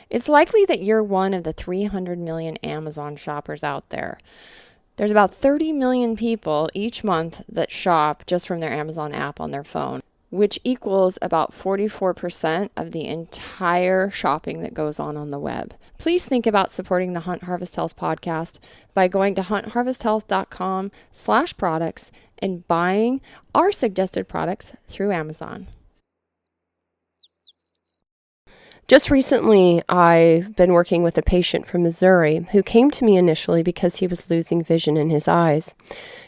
It's likely that you're one of the 300 million Amazon shoppers out there. There's about 30 million people each month that shop just from their Amazon app on their phone, which equals about 44% of the entire shopping that goes on the web. Please think about supporting the Hunt Harvest Health podcast by going to huntharvesthealth.com/products and buying our suggested products through Amazon. Just recently, I've been working with a patient from Missouri who came to me initially because he was losing vision in his eyes.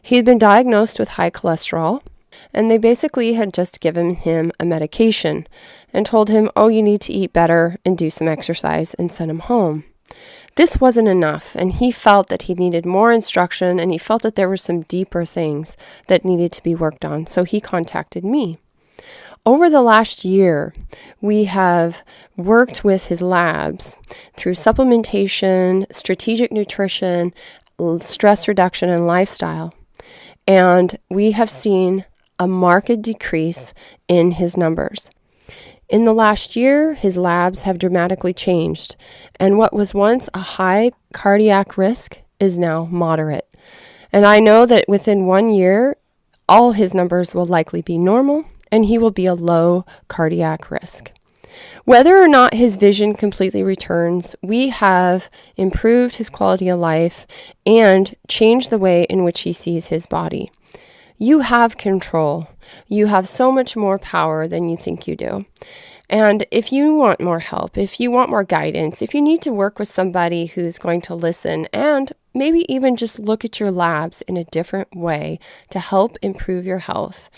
He had been diagnosed with high cholesterol, and they basically had just given him a medication and told him, oh, you need to eat better and do some exercise, and sent him home. This wasn't enough, and he felt that he needed more instruction, and he felt that there were some deeper things that needed to be worked on, so he contacted me. Over the last year, we have worked with his labs through supplementation, strategic nutrition, stress reduction, and lifestyle. And we have seen a marked decrease in his numbers. In the last year, his labs have dramatically changed, and what was once a high cardiac risk is now moderate. And I know that within 1 year, all his numbers will likely be normal, and he will be a low cardiac risk. Whether or not his vision completely returns, we have improved his quality of life and changed the way in which he sees his body. You have control. You have so much more power than you think you do. And if you want more help, if you want more guidance, if you need to work with somebody who's going to listen and maybe even just look at your labs in a different way to help improve your health,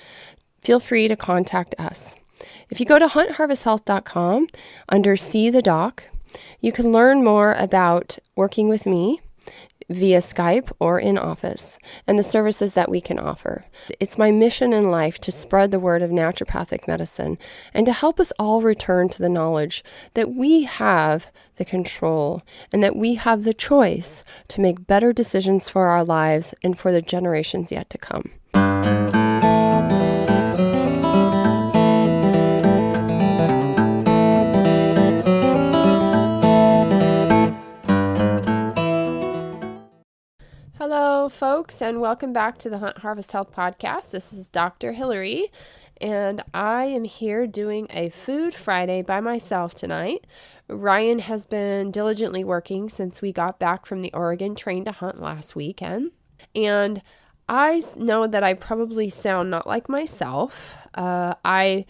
feel free to contact us. If you go to huntharvesthealth.com under See the Doc, you can learn more about working with me via Skype or in office and the services that we can offer. It's my mission in life to spread the word of naturopathic medicine and to help us all return to the knowledge that we have the control and that we have the choice to make better decisions for our lives and for the generations yet to come. Hello, folks, and welcome back to the Hunt Harvest Health Podcast. This is Dr. Hillary, and I am here doing a Food Friday by myself tonight. Ryan has been diligently working since we got back from the Oregon Train to Hunt last weekend, and I know that I probably sound not like myself. Every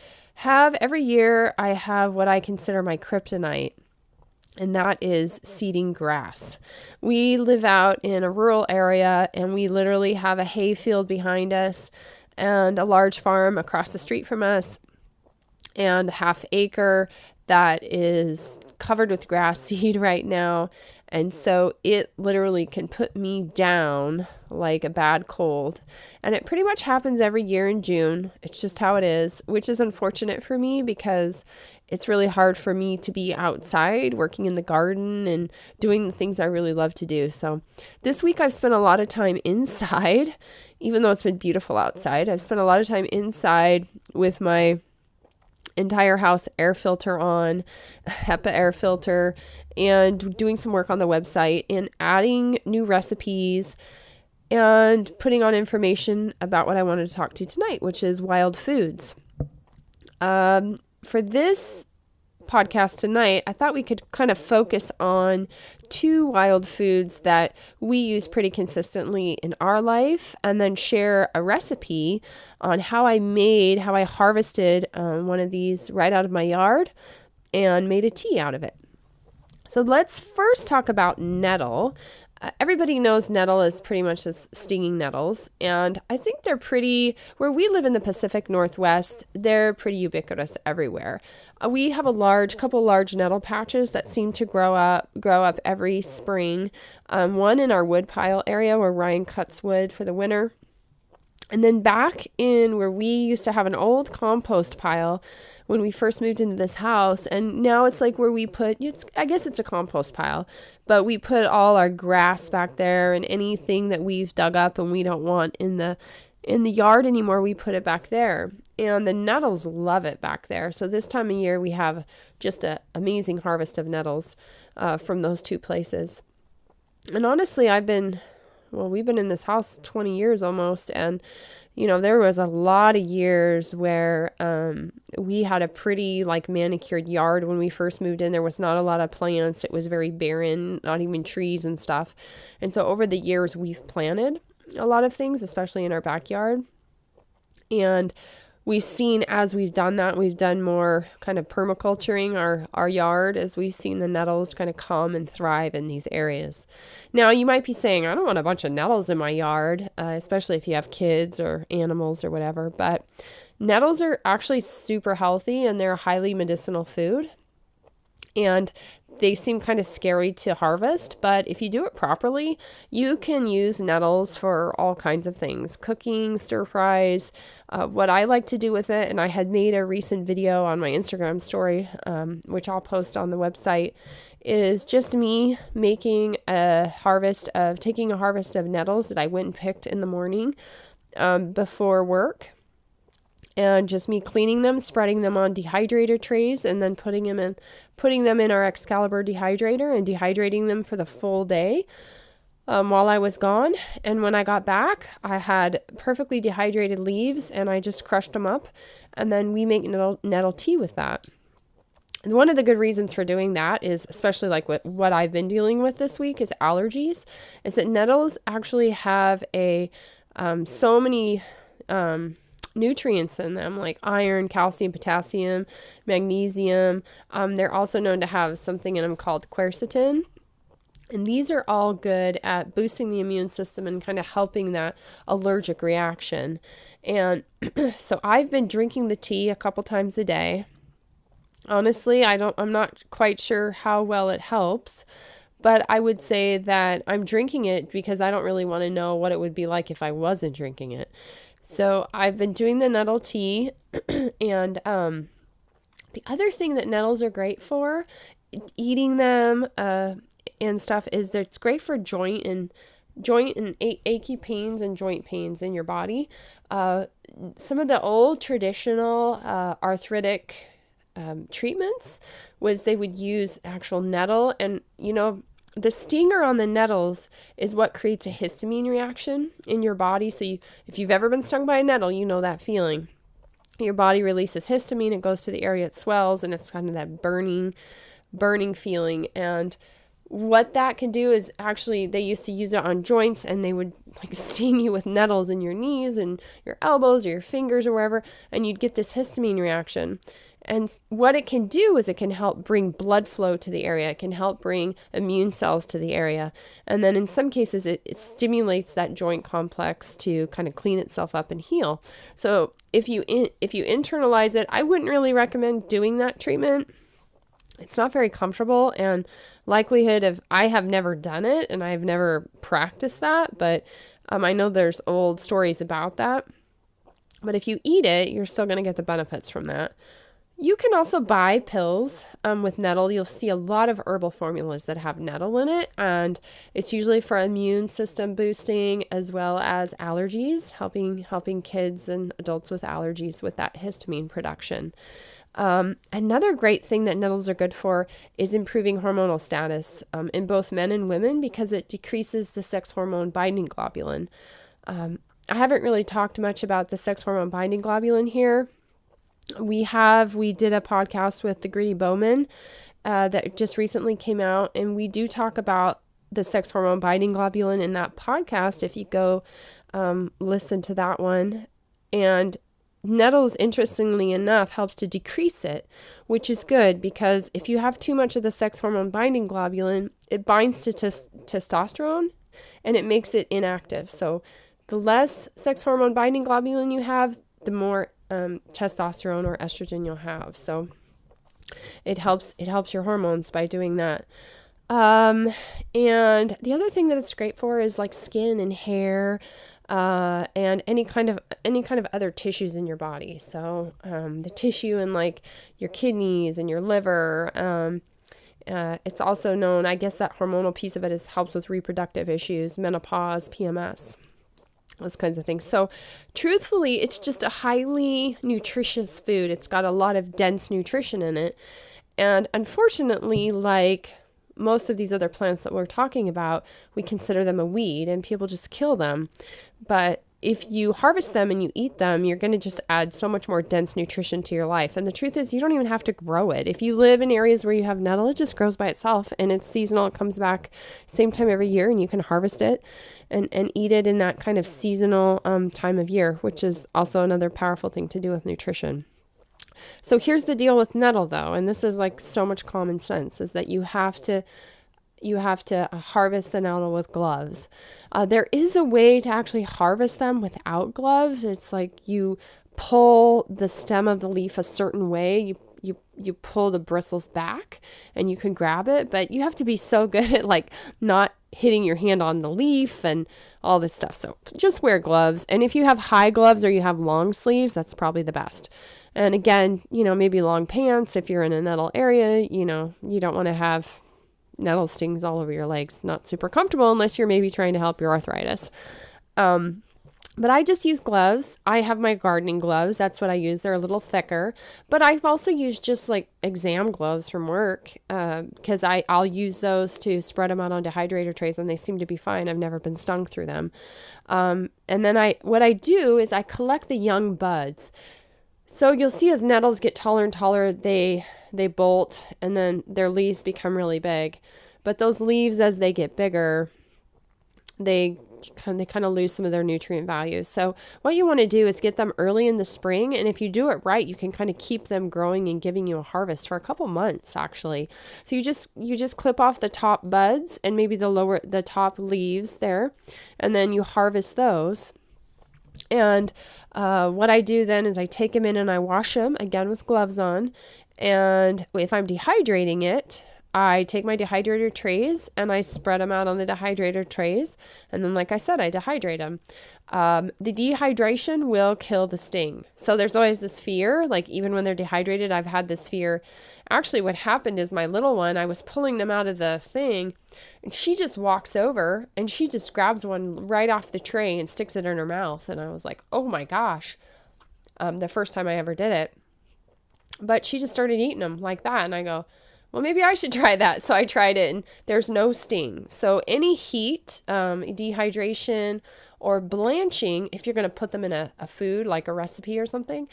year I have what I consider my kryptonite, and that is seeding grass. We live out in a rural area, and we literally have a hay field behind us and a large farm across the street from us and a half acre that is covered with grass seed right now. And so it literally can put me down like a bad cold. And it pretty much happens every year in June. It's just how it is, which is unfortunate for me because it's really hard for me to be outside working in the garden and doing the things I really love to do. So this week I've spent a lot of time inside, even though it's been beautiful outside. I've spent a lot of time inside with my entire house air filter on, HEPA air filter, and doing some work on the website and adding new recipes and putting on information about what I wanted to talk to tonight, which is wild foods. For this podcast tonight, I thought we could kind of focus on two wild foods that we use pretty consistently in our life, and then share a recipe on how I harvested one of these right out of my yard and made a tea out of it. So let's first talk about nettle. Everybody knows nettle is pretty much just stinging nettles, and I think they're where we live in the Pacific Northwest, they're pretty ubiquitous everywhere. We have a couple large nettle patches that seem to grow up every spring. One in our wood pile area where Ryan cuts wood for the winter. And then back in where we used to have an old compost pile when we first moved into this house, and now it's like where I guess it's a compost pile, but we put all our grass back there and anything that we've dug up and we don't want in the in the yard anymore. We put it back there, and the nettles love it back there. So this time of year, we have just an amazing harvest of nettles from those two places. And honestly, we've been in this house 20 years almost, and there was a lot of years where we had a pretty manicured yard when we first moved in. There was not a lot of plants. It was very barren, not even trees and stuff. And so over the years, we've planted a lot of things, especially in our backyard. And we've seen, as we've done that, we've done more kind of permaculturing our yard, as we've seen the nettles kind of come and thrive in these areas. Now, you might be saying, I don't want a bunch of nettles in my yard, especially if you have kids or animals or whatever. But nettles are actually super healthy, and they're a highly medicinal food. And they seem kind of scary to harvest, but if you do it properly, you can use nettles for all kinds of things. Cooking, stir fries, what I like to do with it, and I had made a recent video on my Instagram story, which I'll post on the website, is just me taking a harvest of nettles that I went and picked in the morning before work. And just me cleaning them, spreading them on dehydrator trays, and then putting them in our Excalibur dehydrator and dehydrating them for the full day while I was gone. And when I got back, I had perfectly dehydrated leaves, and I just crushed them up, and then we make nettle tea with that. And one of the good reasons for doing that is, especially what I've been dealing with this week, is allergies. Is that nettles actually have so many nutrients in them, like iron, calcium, potassium, magnesium. They're also known to have something in them called quercetin. And these are all good at boosting the immune system and kind of helping that allergic reaction. And so I've been drinking the tea a couple times a day. Honestly, I'm not quite sure how well it helps, but I would say that I'm drinking it because I don't really want to know what it would be like if I wasn't drinking it. So I've been doing the nettle tea, and the other thing that nettles are great for, eating them and stuff, is that it's great for joint and achy pains and joint pains in your body. Some of the old traditional arthritic treatments was they would use actual nettle, and the stinger on the nettles is what creates a histamine reaction in your body. So if you've ever been stung by a nettle, you know that feeling. Your body releases histamine, it goes to the area, it swells, and it's kind of that burning feeling. And what that can do is, actually, they used to use it on joints, and they would sting you with nettles in your knees and your elbows or your fingers or wherever, and you'd get this histamine reaction. And what it can do is it can help bring blood flow to the area. It can help bring immune cells to the area. And then in some cases, it stimulates that joint complex to kind of clean itself up and heal. So if you internalize it, I wouldn't really recommend doing that treatment. It's not very comfortable, and likelihood of, I have never done it and I've never practiced that, but I know there's old stories about that. But if you eat it, you're still going to get the benefits from that. You can also buy pills with nettle. You'll see a lot of herbal formulas that have nettle in it, and it's usually for immune system boosting as well as allergies, helping kids and adults with allergies with that histamine production. Another great thing that nettles are good for is improving hormonal status in both men and women, because it decreases the sex hormone binding globulin. I haven't really talked much about the sex hormone binding globulin here. We did a podcast with the Gritty Bowman that just recently came out, and we do talk about the sex hormone binding globulin in that podcast if you go listen to that one. And nettles, interestingly enough, helps to decrease it, which is good, because if you have too much of the sex hormone binding globulin, it binds to testosterone and it makes it inactive. So the less sex hormone binding globulin you have, the more testosterone or estrogen you'll have. So it helps your hormones by doing that. And the other thing that it's great for is skin and hair, and any kind of other tissues in your body. So the tissue in your kidneys and your liver. It's also known, I guess that hormonal piece of it helps with reproductive issues, menopause, PMS. those kinds of things. So truthfully, it's just a highly nutritious food. It's got a lot of dense nutrition in it. And unfortunately, like most of these other plants that we're talking about, we consider them a weed and people just kill them. But if you harvest them and you eat them, you're going to just add so much more dense nutrition to your life. And the truth is, you don't even have to grow it. If you live in areas where you have nettle, it just grows by itself and it's seasonal. It comes back same time every year and you can harvest it and eat it in that kind of seasonal time of year, which is also another powerful thing to do with nutrition. So here's the deal with nettle though, and this is like so much common sense, is that you have to harvest the nettle with gloves. There is a way to actually harvest them without gloves. It's like you pull the stem of the leaf a certain way. You pull the bristles back and you can grab it, but you have to be so good at like not hitting your hand on the leaf and all this stuff. So just wear gloves. And if you have high gloves or you have long sleeves, that's probably the best. And again, maybe long pants if you're in a nettle area. You don't want to have nettle stings all over your legs. Not super comfortable unless you're maybe trying to help your arthritis. But I just use gloves. I have my gardening gloves. That's what I use. They're a little thicker. But I've also used just like exam gloves from work because I'll use those to spread them out on dehydrator trays and they seem to be fine. I've never been stung through them. And then what I do is I collect the young buds. So you'll see as nettles get taller and taller, they bolt and then their leaves become really big. But those leaves, as they get bigger, they kind of lose some of their nutrient value. So what you want to do is get them early in the spring. And if you do it right, you can kind of keep them growing and giving you a harvest for a couple months, actually. So you just clip off the top buds and maybe the top leaves there, and then you harvest those. And what I do then is I take them in and I wash them again with gloves on. And if I'm dehydrating it, I take my dehydrator trays and I spread them out on the dehydrator trays. And then, like I said, I dehydrate them. The dehydration will kill the sting. So there's always this fear, like even when they're dehydrated, I've had this fear. Actually, what happened is my little one, I was pulling them out of the thing and she just walks over and she just grabs one right off the tray and sticks it in her mouth. And I was like, oh my gosh, the first time I ever did it. But she just started eating them like that. And I go, well, maybe I should try that. So I tried it and there's no sting. So any heat, dehydration, or blanching, if you're going to put them in a food, like a recipe or something,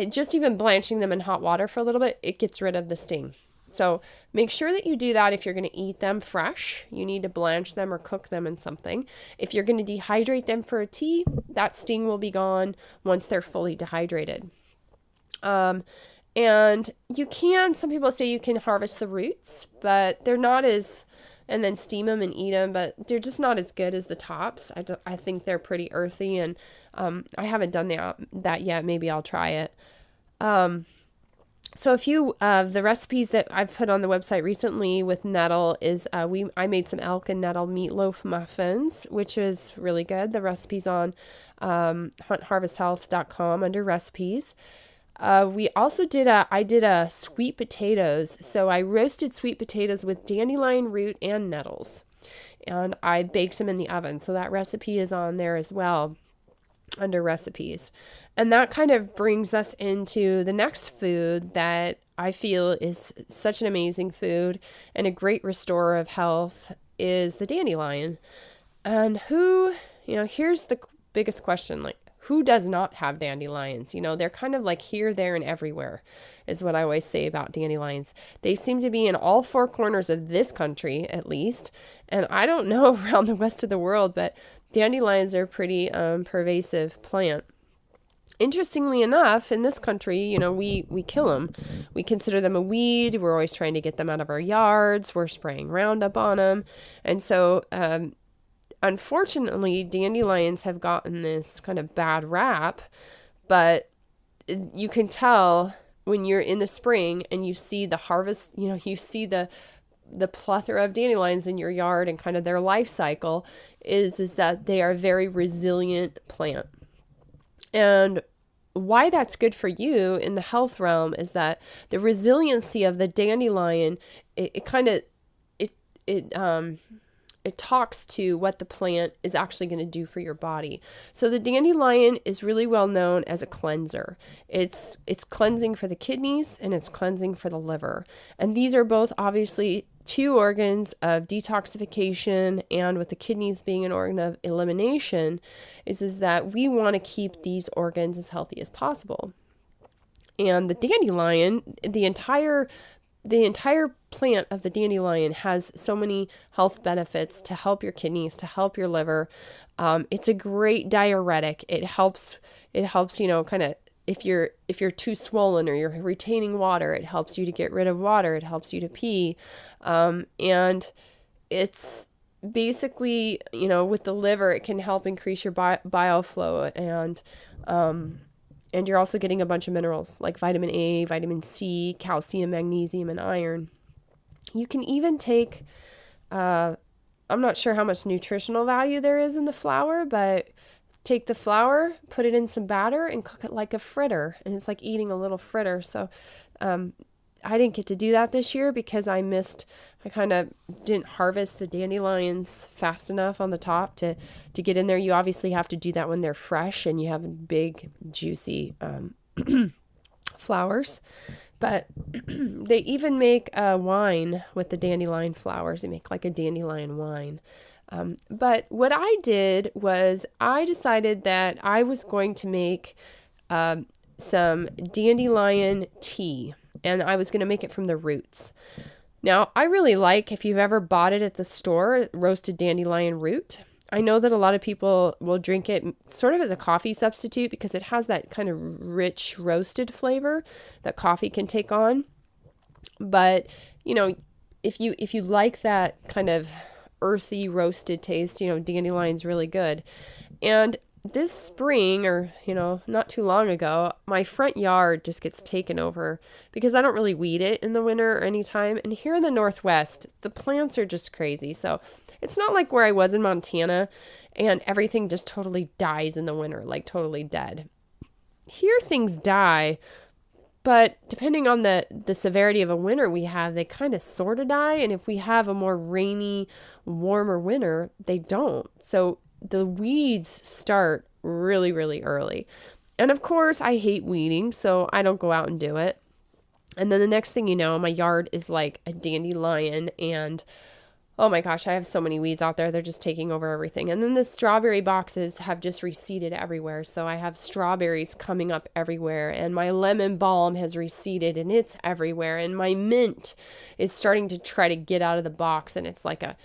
just even blanching them in hot water for a little bit, it gets rid of the sting. So make sure that you do that if you're going to eat them fresh. You need to blanch them or cook them in something. If you're going to dehydrate them for a tea, that sting will be gone once they're fully dehydrated. And some people say you can harvest the roots, but they're not and then steam them and eat them, but they're just not as good as the tops. I think they're pretty earthy, and I haven't done that yet. Maybe I'll try it. So a few of the recipes that I've put on the website recently with nettle is I made some elk and nettle meatloaf muffins, which is really good. The recipe's on huntharvesthealth.com under recipes. We also I did a sweet potatoes. So I roasted sweet potatoes with dandelion root and nettles, and I baked them in the oven. So that recipe is on there as well under recipes. And that kind of brings us into the next food that I feel is such an amazing food and a great restorer of health is the dandelion. And here's the biggest question, like, who does not have dandelions? They're kind of like here, there, and everywhere is what I always say about dandelions. They seem to be in all four corners of this country, at least. And I don't know around the rest of the world, but dandelions are a pretty pervasive plant. Interestingly enough, in this country, we kill them. We consider them a weed. We're always trying to get them out of our yards. We're spraying Roundup on them. And so, unfortunately, dandelions have gotten this kind of bad rap, but you can tell when you're in the spring and you see the harvest, you see the plethora of dandelions in your yard and kind of their life cycle is that they are a very resilient plant. And why that's good for you in the health realm is that the resiliency of the dandelion, it it talks to what the plant is actually going to do for your body. So the dandelion is really well known as a cleanser. It's cleansing for the kidneys and it's cleansing for the liver. And these are both obviously two organs of detoxification, and with the kidneys being an organ of elimination, is that we want to keep these organs as healthy as possible. And the dandelion, the entire plant of the dandelion has so many health benefits to help your kidneys, to help your liver. It's a great diuretic. It helps, kind of, if you're too swollen or you're retaining water, it helps you to get rid of water. It helps you to pee. And it's basically, with the liver, it can help increase your bile flow, and you're also getting a bunch of minerals like vitamin A, vitamin C, calcium, magnesium, and iron. You can even take, I'm not sure how much nutritional value there is in the flour, but take the flour, put it in some batter, and cook it like a fritter. And it's like eating a little fritter. So I didn't get to do that this year because I kind of didn't harvest the dandelions fast enough on the top to get in there. You obviously have to do that when they're fresh and you have big, juicy flowers. But they even make a wine with the dandelion flowers. They make like a dandelion wine. But what I did was I decided that I was going to make some dandelion tea, and I was going to make it from the roots. Now, I really like, if you've ever bought it at the store, roasted dandelion root. I know that a lot of people will drink it sort of as a coffee substitute because it has that kind of rich roasted flavor that coffee can take on. But, if you like that kind of earthy roasted taste, dandelion's really good. And this spring, or, not too long ago, my front yard just gets taken over because I don't really weed it in the winter or anytime. And here in the Northwest, the plants are just crazy. So it's not like where I was in Montana and everything just totally dies in the winter, like totally dead. Here things die, but depending on the severity of a winter we have, they kind of sort of die. And if we have a more rainy, warmer winter, they don't. So the weeds start really, really early. And of course, I hate weeding, so I don't go out and do it. And then the next thing you know, my yard is like a dandelion, and oh my gosh, I have so many weeds out there. They're just taking over everything. And then the strawberry boxes have just receded everywhere. So I have strawberries coming up everywhere, and my lemon balm has receded and it's everywhere. And my mint is starting to try to get out of the box, and it's like a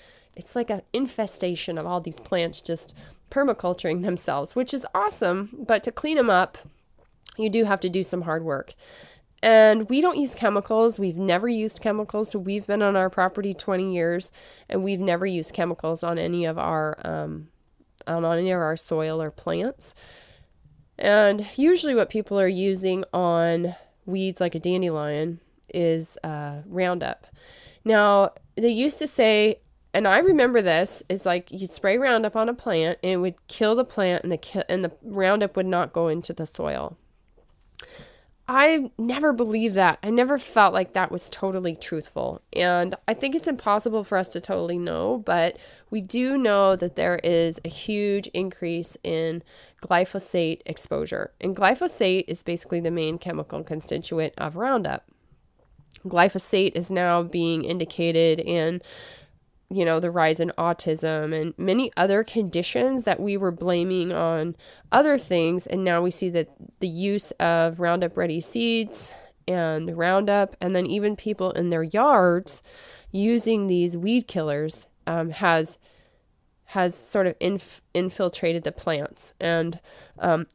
infestation of all these plants just permaculturing themselves, which is awesome. But to clean them up, you do have to do some hard work. And we don't use chemicals. We've never used chemicals. So we've been on our property 20 years, and we've never used chemicals on any of our soil or plants. And usually what people are using on weeds like a dandelion is Roundup. Now, they used to say, and I remember this, is like you spray Roundup on a plant and it would kill the plant, and the Roundup would not go into the soil. I never believed that. I never felt like that was totally truthful. And I think it's impossible for us to totally know, but we do know that there is a huge increase in glyphosate exposure. And glyphosate is basically the main chemical constituent of Roundup. Glyphosate is now being indicated in the rise in autism and many other conditions that we were blaming on other things. And now we see that the use of Roundup Ready seeds and Roundup, and then even people in their yards using these weed killers, has sort of infiltrated the plants, and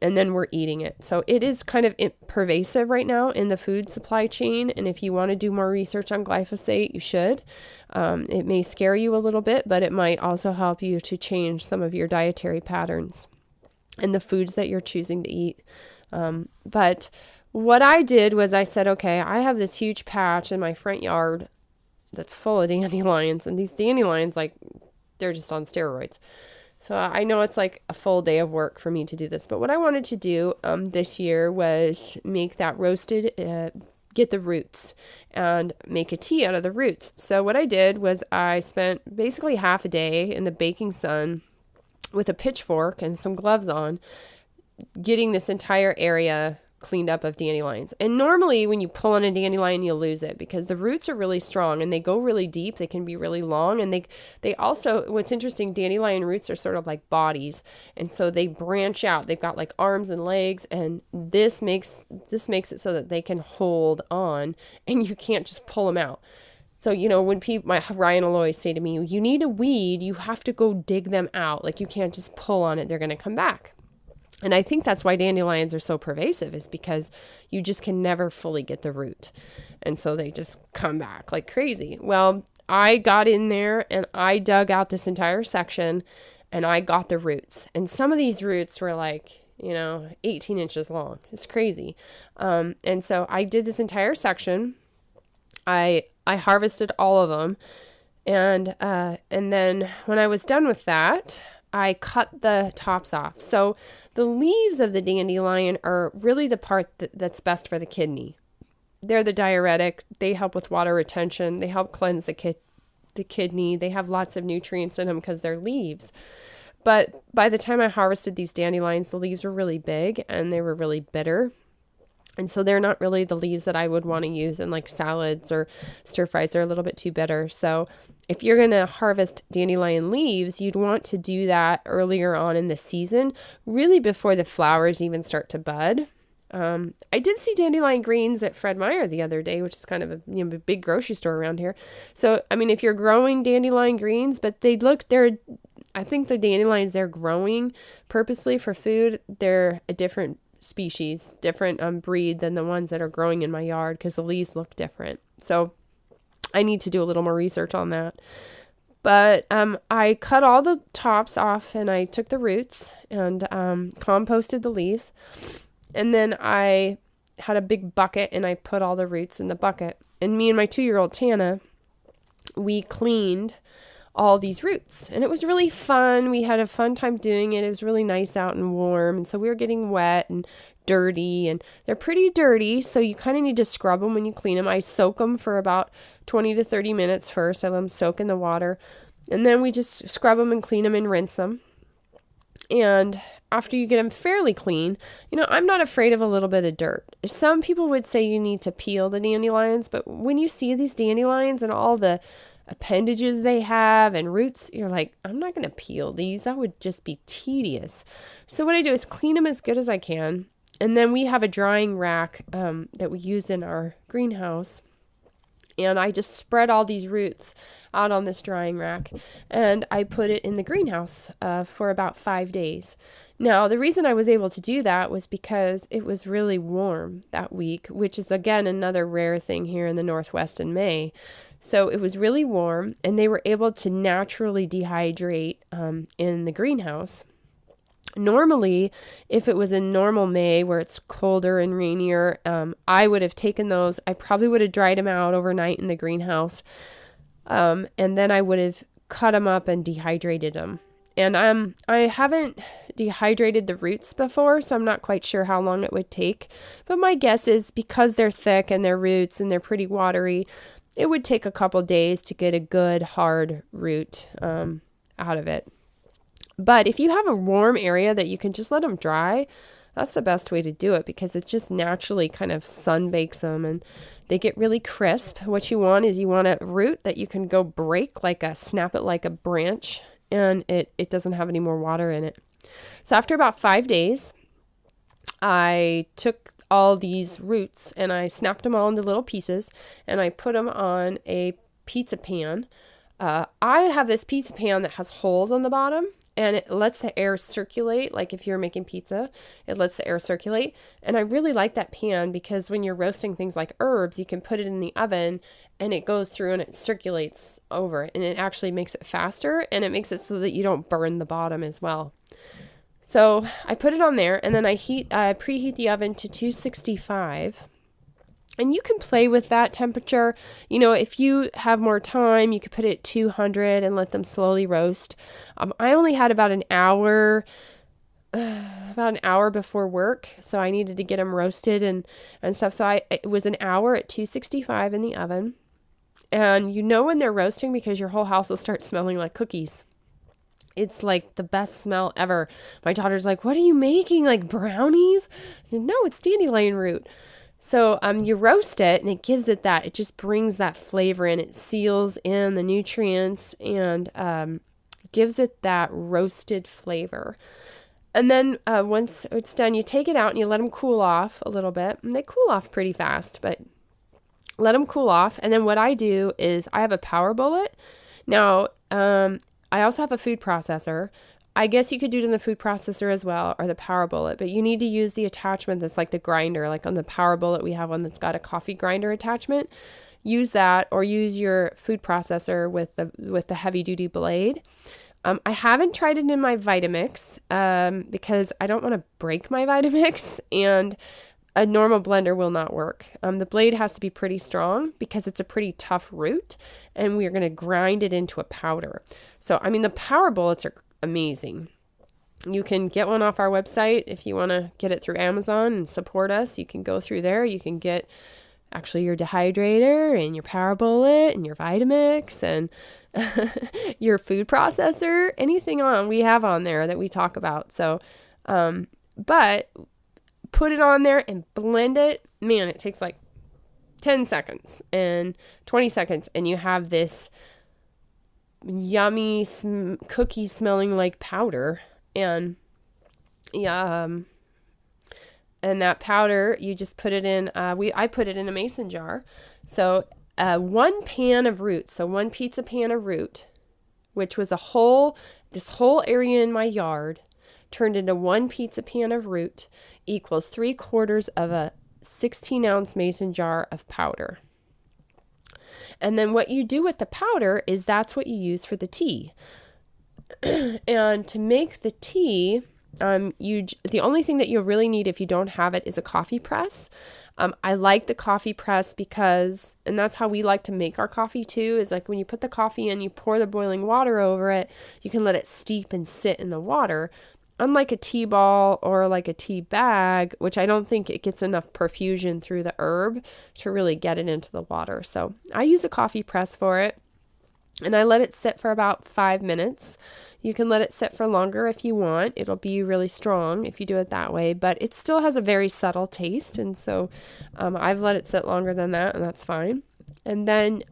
then we're eating it. So it is kind of pervasive right now in the food supply chain. And if you want to do more research on glyphosate, you should. It may scare you a little bit, but it might also help you to change some of your dietary patterns and the foods that you're choosing to eat. But what I did was I said, okay, I have this huge patch in my front yard that's full of dandelions, and these dandelions, like, they're just on steroids. So I know it's like a full day of work for me to do this. But what I wanted to do this year was make that roasted get the roots and make a tea out of the roots. So what I did was I spent basically half a day in the baking sun with a pitchfork and some gloves on, getting this entire area cleaned up of dandelions. And normally when you pull on a dandelion, you'll lose it because the roots are really strong and they go really deep. They can be really long. And they also, what's interesting, dandelion roots are sort of like bodies. And so they branch out. They've got like arms and legs, and this makes it so that they can hold on and you can't just pull them out. So, when Ryan will always say to me, you need a weed, you have to go dig them out. Like you can't just pull on it. They're going to come back. And I think that's why dandelions are so pervasive, is because you just can never fully get the root. And so they just come back like crazy. Well, I got in there and I dug out this entire section and I got the roots. And some of these roots were like, 18 inches long. It's crazy. And so I did this entire section. I harvested all of them. And then when I was done with that, I cut the tops off. So the leaves of the dandelion are really the part that's best for the kidney. They're the diuretic. They help with water retention. They help cleanse the kidney. They have lots of nutrients in them because they're leaves. But by the time I harvested these dandelions, the leaves were really big and they were really bitter. And so they're not really the leaves that I would want to use in like salads or stir fries. They're a little bit too bitter. So if you're going to harvest dandelion leaves, you'd want to do that earlier on in the season, really before the flowers even start to bud. I did see dandelion greens at Fred Meyer the other day, which is kind of a big grocery store around here. So, if you're growing dandelion greens, but I think the dandelions they're growing purposely for food, they're a different species, different breed than the ones that are growing in my yard because the leaves look different. So I need to do a little more research on that. But I cut all the tops off and I took the roots and composted the leaves. And then I had a big bucket and I put all the roots in the bucket. And me and my 2-year-old Tana, we cleaned all these roots. And it was really fun. We had a fun time doing it. It was really nice out and warm. And so we were getting wet and dirty, and they're pretty dirty. So you kind of need to scrub them when you clean them. I soak them for about 20 to 30 minutes first. I let them soak in the water. And then we just scrub them and clean them and rinse them. And after you get them fairly clean, I'm not afraid of a little bit of dirt. Some people would say you need to peel the dandelions, but when you see these dandelions and all the appendages they have and roots, you're like, I'm not going to peel these. That would just be tedious. So what I do is clean them as good as I can. And then we have a drying rack that we use in our greenhouse. And I just spread all these roots out on this drying rack. And I put it in the greenhouse for about 5 days. Now, the reason I was able to do that was because it was really warm that week, which is, again, another rare thing here in the Northwest in May. So it was really warm, and they were able to naturally dehydrate in the greenhouse. Normally, if it was in normal May where it's colder and rainier, I would have taken those. I probably would have dried them out overnight in the greenhouse, and then I would have cut them up and dehydrated them. And I haven't dehydrated the roots before, so I'm not quite sure how long it would take. But my guess is because they're thick and they're roots and they're pretty watery, it would take a couple days to get a good hard root out of it. But if you have a warm area that you can just let them dry, that's the best way to do it because it just naturally kind of sun bakes them and they get really crisp. What you want is a root that you can go snap it like a branch, and it doesn't have any more water in it. So after about 5 days, I took all these roots and I snapped them all into little pieces and I put them on a pizza pan. I have this pizza pan that has holes on the bottom and it lets the air circulate. Like if you're making pizza, it lets the air circulate. And I really like that pan because when you're roasting things like herbs, you can put it in the oven and it goes through and it circulates over it. And it actually makes it faster and it makes it so that you don't burn the bottom as well. So I put it on there and then I preheat the oven to 265. And you can play with that temperature. If you have more time, you could put it at 200 and let them slowly roast. I only had about an hour about an hour before work. So I needed to get them roasted and stuff. So it was an hour at 265 in the oven. And you know when they're roasting because your whole house will start smelling like cookies. It's like the best smell ever. My daughter's like, "What are you making? Like brownies?" I said, "No, it's dandelion root." So you roast it and it gives it that, it just brings that flavor in. It seals in the nutrients and gives it that roasted flavor. And then once it's done, you take it out and you let them cool off a little bit. And they cool off pretty fast, but let them cool off. And then what I do is I have a power bullet. Now, I also have a food processor. I guess you could do it in the food processor as well, or the power bullet, but you need to use the attachment that's like the grinder. Like on the power bullet, we have one that's got a coffee grinder attachment. Use that, or use your food processor with the heavy duty blade. I haven't tried it in my Vitamix because I don't want to break my Vitamix, and a normal blender will not work. The blade has to be pretty strong because it's a pretty tough root, and we're going to grind it into a powder. So, I mean, the power bullets are amazing. You can get one off our website if you want to get it through Amazon and support us. You can go through there. You can get actually your dehydrator and your power bullet and your Vitamix and your food processor, anything we have on there that we talk about. So, but put it on there and blend it. Man, it takes like 10 seconds and 20 seconds, and you have this yummy cookie smelling like powder. And yeah, and that powder, you just put it in, I put it in a mason jar. So 1 pan of root, so 1 pizza pan of root, which was this whole area in my yard, turned into 1 pizza pan of root equals 3/4 of a 16-ounce mason jar of powder. And then what you do with the powder is that's what you use for the tea. And to make the tea, the only thing that you'll really need if you don't have it is a coffee press. I like the coffee press because, and that's how we like to make our coffee too, is like when you put the coffee in, you pour the boiling water over it, you can let it steep and sit in the water. Unlike a tea ball or like a tea bag, which I don't think it gets enough perfusion through the herb to really get it into the water. So I use a coffee press for it, and I let it sit for about 5 minutes. You can let it sit for longer if you want. It'll be really strong if you do it that way, but it still has a very subtle taste. And so I've let it sit longer than that, and that's fine. And then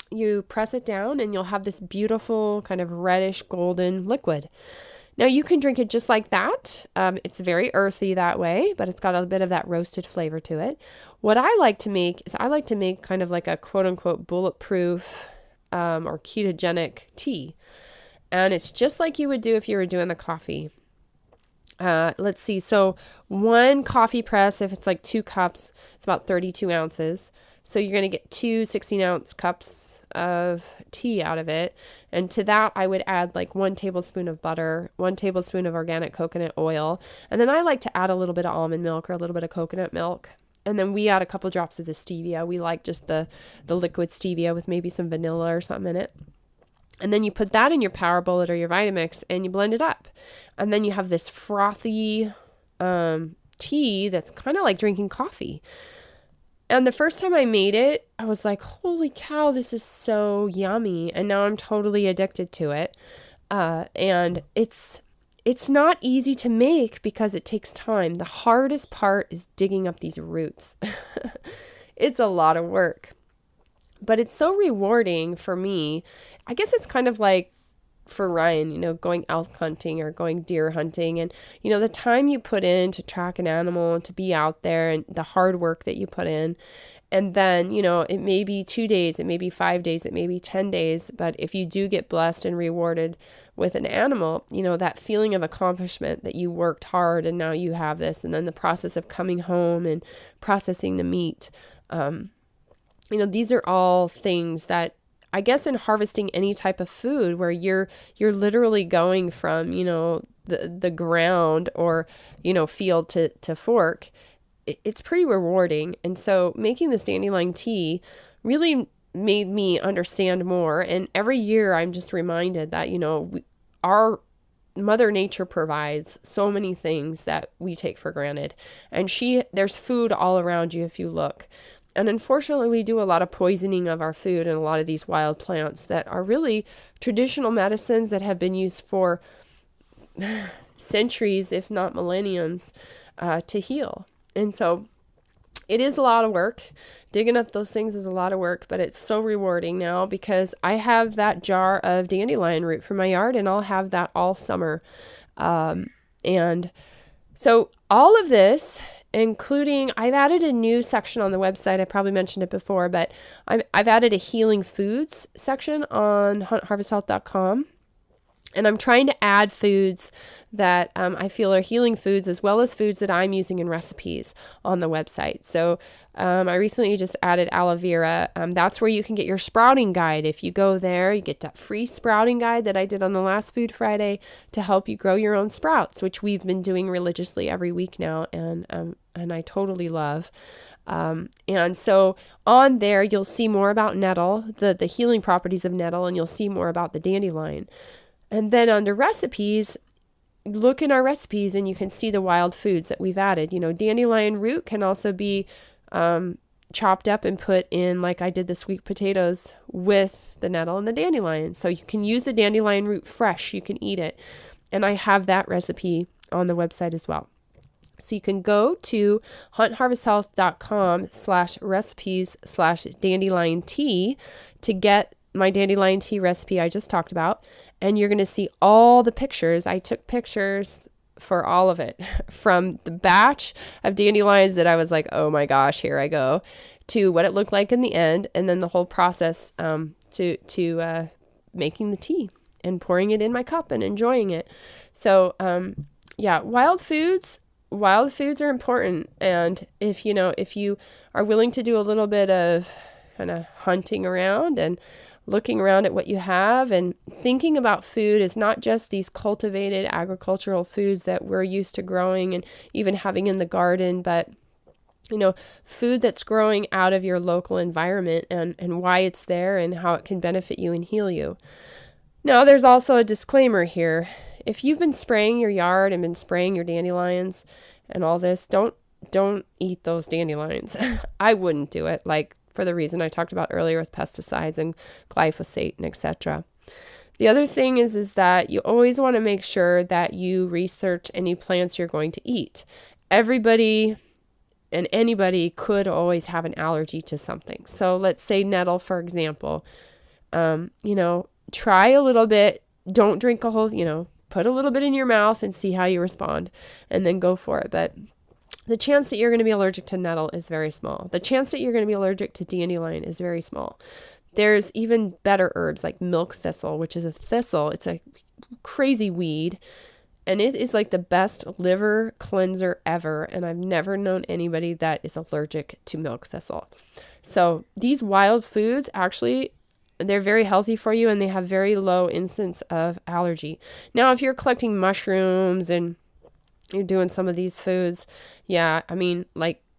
you press it down and you'll have this beautiful kind of reddish golden liquid. Now you can drink it just like that. It's very earthy that way, but it's got a bit of that roasted flavor to it. What I like to make is I like to make kind of like a quote unquote bulletproof or ketogenic tea. And it's just like you would do if you were doing the coffee. Let's see. So 1 coffee press, if it's like 2 cups, it's about 32 ounces. So you're going to get 2 16-ounce cups of tea out of it. And to that, I would add like 1 tablespoon of butter, 1 tablespoon of organic coconut oil. And then I like to add a little bit of almond milk or a little bit of coconut milk. And then we add a couple drops of the stevia. We like just the liquid stevia with maybe some vanilla or something in it. And then you put that in your power bullet or your Vitamix and you blend it up. And then you have this frothy tea that's kind of like drinking coffee. And the first time I made it, I was like, holy cow, this is so yummy. And now I'm totally addicted to it. And it's not easy to make because it takes time. The hardest part is digging up these roots. It's a lot of work. But it's so rewarding for me. I guess it's kind of like for Ryan, going elk hunting or going deer hunting. And, the time you put in to track an animal and to be out there and the hard work that you put in. And then, it may be 2 days, it may be 5 days, it may be 10 days. But if you do get blessed and rewarded with an animal, that feeling of accomplishment that you worked hard and now you have this. And then the process of coming home and processing the meat. These are all things that I guess in harvesting any type of food where you're literally going from, the ground or, field to fork, it's pretty rewarding. And so making this dandelion tea really made me understand more. And every year I'm just reminded that, our Mother Nature provides so many things that we take for granted. And there's food all around you if you look. And unfortunately, we do a lot of poisoning of our food and a lot of these wild plants that are really traditional medicines that have been used for centuries, if not millenniums, to heal. And so it is a lot of work. Digging up those things is a lot of work, but it's so rewarding now because I have that jar of dandelion root from my yard, and I'll have that all summer. And so all of this, including, I've added a new section on the website. I probably mentioned it before, but I've added a healing foods section on huntharvesthealth.com. And I'm trying to add foods that I feel are healing foods, as well as foods that I'm using in recipes on the website. So I recently just added aloe vera. That's where you can get your sprouting guide. If you go there, you get that free sprouting guide that I did on the last Food Friday to help you grow your own sprouts, which we've been doing religiously every week now, and I totally love. And so on there, you'll see more about nettle, the healing properties of nettle, and you'll see more about the dandelion. And then under recipes, look in our recipes and you can see the wild foods that we've added. Dandelion root can also be chopped up and put in, like I did the sweet potatoes with the nettle and the dandelion. So you can use the dandelion root fresh. You can eat it. And I have that recipe on the website as well. So you can go to huntharvesthealth.com/recipes/dandelion tea to get my dandelion tea recipe I just talked about. And you're going to see all the pictures. I took pictures for all of it, from the batch of dandelions that I was like, oh my gosh, here I go, to what it looked like in the end, and then the whole process to making the tea and pouring it in my cup and enjoying it. So wild foods are important. And if you are willing to do a little bit of kind of hunting around and looking around at what you have and thinking about food is not just these cultivated agricultural foods that we're used to growing and even having in the garden, but food that's growing out of your local environment and why it's there and how it can benefit you and heal you. Now, there's also a disclaimer here. If you've been spraying your yard and been spraying your dandelions and all this, don't eat those dandelions. I wouldn't do it, for the reason I talked about earlier with pesticides and glyphosate and etc. The other thing is that you always want to make sure that you research any plants you're going to eat. Everybody and anybody could always have an allergy to something. So let's say nettle, for example. Try a little bit. Don't drink a whole, put a little bit in your mouth and see how you respond, and then go for it. But the chance that you're going to be allergic to nettle is very small. The chance that you're going to be allergic to dandelion is very small. There's even better herbs like milk thistle, which is a thistle. It's a crazy weed, and it is like the best liver cleanser ever. And I've never known anybody that is allergic to milk thistle. So these wild foods, actually, they're very healthy for you, and they have very low incidence of allergy. Now, if you're collecting mushrooms and you're doing some of these foods, you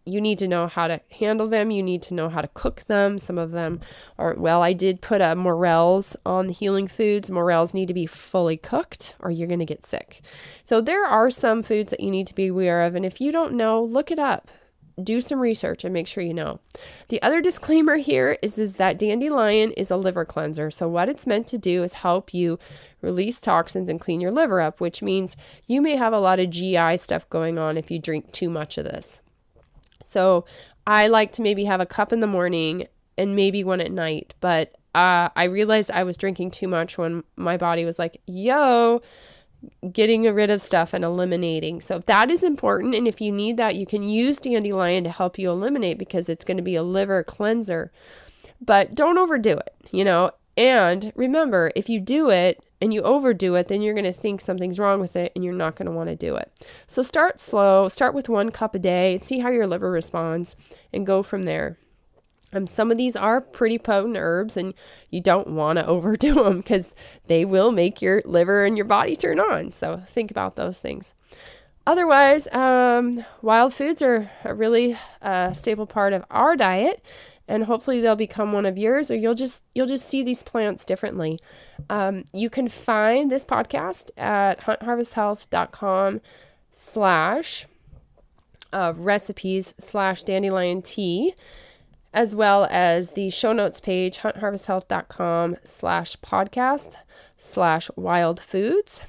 need to know how to handle them. You need to know how to cook them. Some of them aren't well. I did put morels on the healing foods. Morels need to be fully cooked or you're going to get sick. So there are some foods that you need to be aware of. And if you don't know, look it up. Do some research and make sure you know. The other disclaimer here is that dandelion is a liver cleanser. So what it's meant to do is help you release toxins and clean your liver up, which means you may have a lot of GI stuff going on if you drink too much of this. So I like to maybe have a cup in the morning and maybe one at night. But I realized I was drinking too much when my body was like, getting rid of stuff and eliminating. So that is important. And if you need that, you can use dandelion to help you eliminate because it's going to be a liver cleanser. But don't overdo it, And remember, if you do it and you overdo it, then you're going to think something's wrong with it and you're not going to want to do it. So start slow, start with 1 cup a day, see how your liver responds and go from there. Some of these are pretty potent herbs and you don't want to overdo them because they will make your liver and your body turn on. So think about those things. Otherwise, wild foods are a really staple part of our diet. and hopefully they'll become one of yours, or you'll just see these plants differently. You can find this podcast at huntharvesthealth.com/recipes/dandelion tea, as well as the show notes page, huntharvesthealth.com/podcast/wildfoods.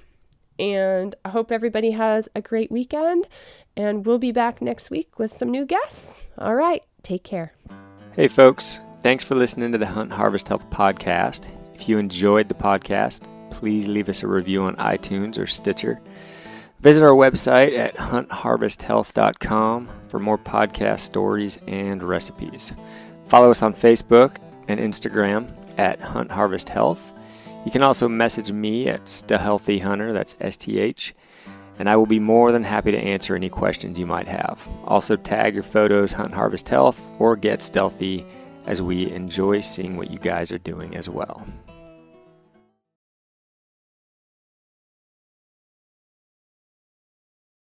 And I hope everybody has a great weekend, and we'll be back next week with some new guests. All right, take care. Hey folks, thanks for listening to the Hunt Harvest Health podcast. If you enjoyed the podcast, please leave us a review on iTunes or Stitcher. Visit our website at huntharvesthealth.com for more podcast stories and recipes. Follow us on Facebook and Instagram at Hunt Harvest Health. You can also message me at StHealthy Hunter, that's STH, and I will be more than happy to answer any questions you might have. Also tag your photos Hunt Harvest Health or Get StHealthy, as we enjoy seeing what you guys are doing as well.